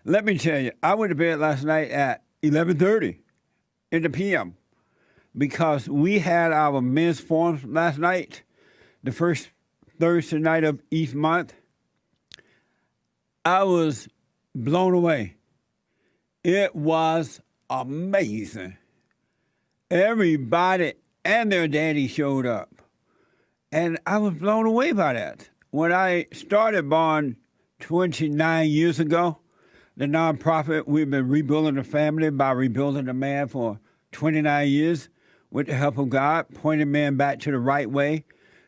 Let me tell you, I went to bed last night at 11:30 in the p.m. because we had our men's forum last night, the first Thursday night of each month. I was blown away. It was amazing. Everybody and their daddy showed up. And I was blown away by that. When I started Bond 29 years ago, the nonprofit, we've been rebuilding the family by rebuilding the man for 29 years with the help of God, pointing man back to the right way,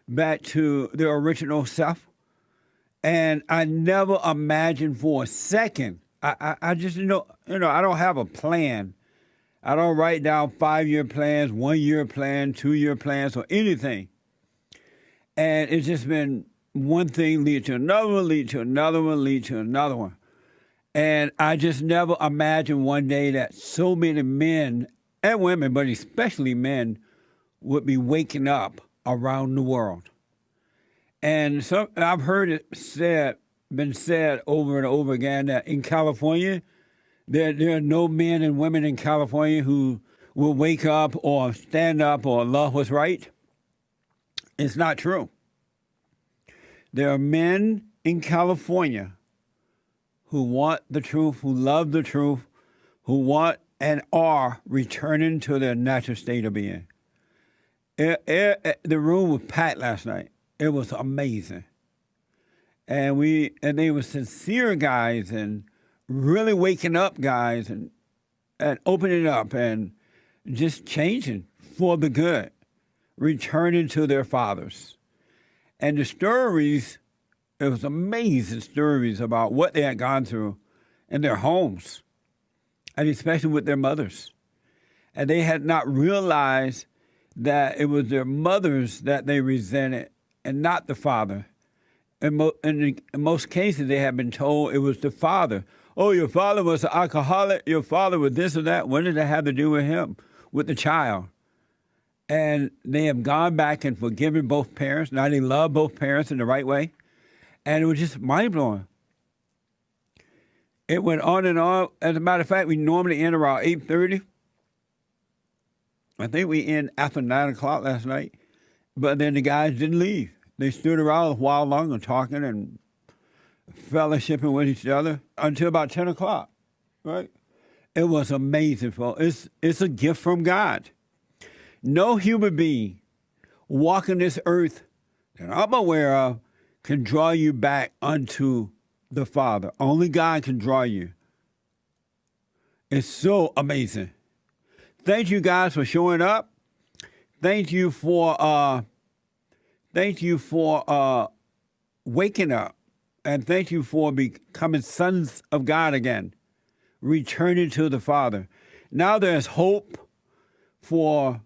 back to the original self. And I never imagined for a second, I just I don't have a plan. I don't write down 5-year plans, 1-year plan, 2-year plans, or anything. And it's just been one thing lead to another one, lead to another one, lead to another one. And I just never imagined one day that so many men and women, but especially men, would be waking up around the world. And I've heard it been said over and over again that in California, there are no men and women in California who will wake up or stand up or love what's right. It's not true. There are men in California who want the truth, who love the truth, who want and are returning to their natural state of being. The room was packed last night. It was amazing. And they were sincere guys and really waking up guys and opening up and just changing for the good, returning to their fathers. And the stories, it was amazing stories about what they had gone through in their homes, and especially with their mothers. And they had not realized that it was their mothers that they resented and not the father. In most cases, they had been told it was the father. Oh, your father was an alcoholic, your father was this or that. What did that have to do with him, with the child? And they have gone back and forgiven both parents. Now they love both parents in the right way. And it was just mind-blowing. It went on and on. As a matter of fact, we normally end around 8:30. I think we end after 9 o'clock last night. But then the guys didn't leave. They stood around a while longer talking and fellowshipping with each other until about 10 o'clock, right? It was amazing, folks. It's a gift from God. No human being walking this earth that I'm aware of can draw you back unto the Father. Only God can draw you. It's so amazing. Thank you guys for showing up. Thank you for waking up. And thank you for becoming sons of God again, returning to the Father. Now there's hope for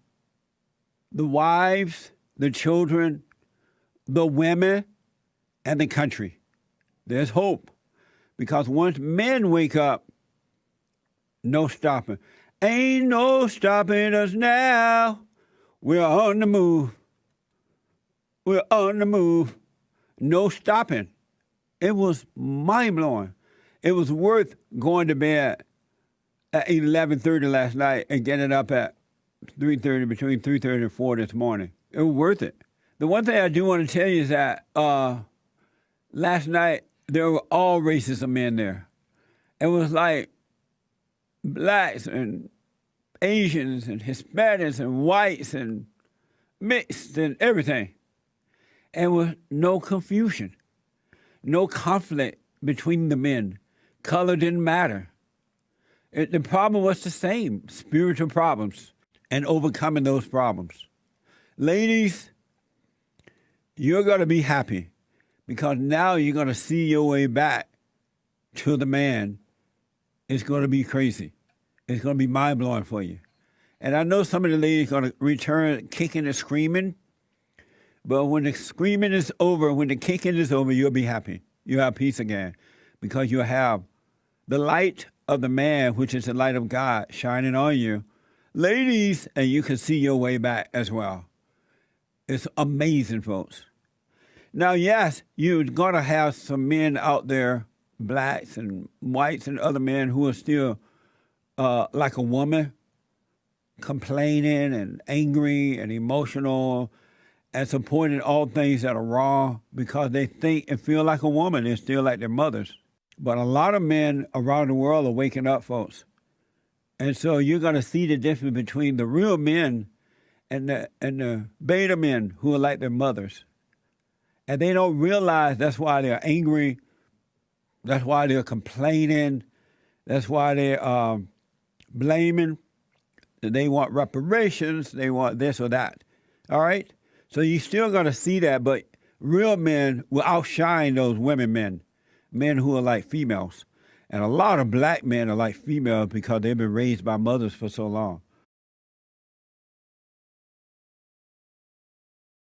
the wives, the children, the women, and the country. There's hope. Because once men wake up, no stopping. Ain't no stopping us now. We're on the move. We're on the move. No stopping. It was mind-blowing. It was worth going to bed at 11:30 last night and getting up at 3:30, between 3:30 and 4 this morning. It was worth it. The one thing I do want to tell you is that last night there were all races of men there. It was like blacks and Asians and Hispanics and whites and mixed and everything. And with no confusion, no conflict between the men. Color didn't matter. The problem was the same, spiritual problems and overcoming those problems. Ladies, you're going to be happy because now you're going to see your way back to the man. It's going to be crazy. It's going to be mind-blowing for you. And I know some of the ladies are going to return kicking and screaming, but when the screaming is over, when the kicking is over, you'll be happy. You'll have peace again because you'll have the light of the man, which is the light of God, shining on you. Ladies, and you can see your way back as well. It's amazing, folks. Now, yes, you're going to have some men out there blacks and whites and other men who are still like a woman, complaining and angry and emotional and supporting all things that are wrong because they think and feel like a woman. They're still like their mothers. But a lot of men around the world are waking up, folks. And so you're going to see the difference between the real men and the beta men who are like their mothers. And they don't realize that's why they're angry. That's why they're complaining. That's why they're blaming. They want reparations. They want this or that. All right? So you're still going to see that, but real men will outshine those women men who are like females. And a lot of black men are like females because they've been raised by mothers for so long.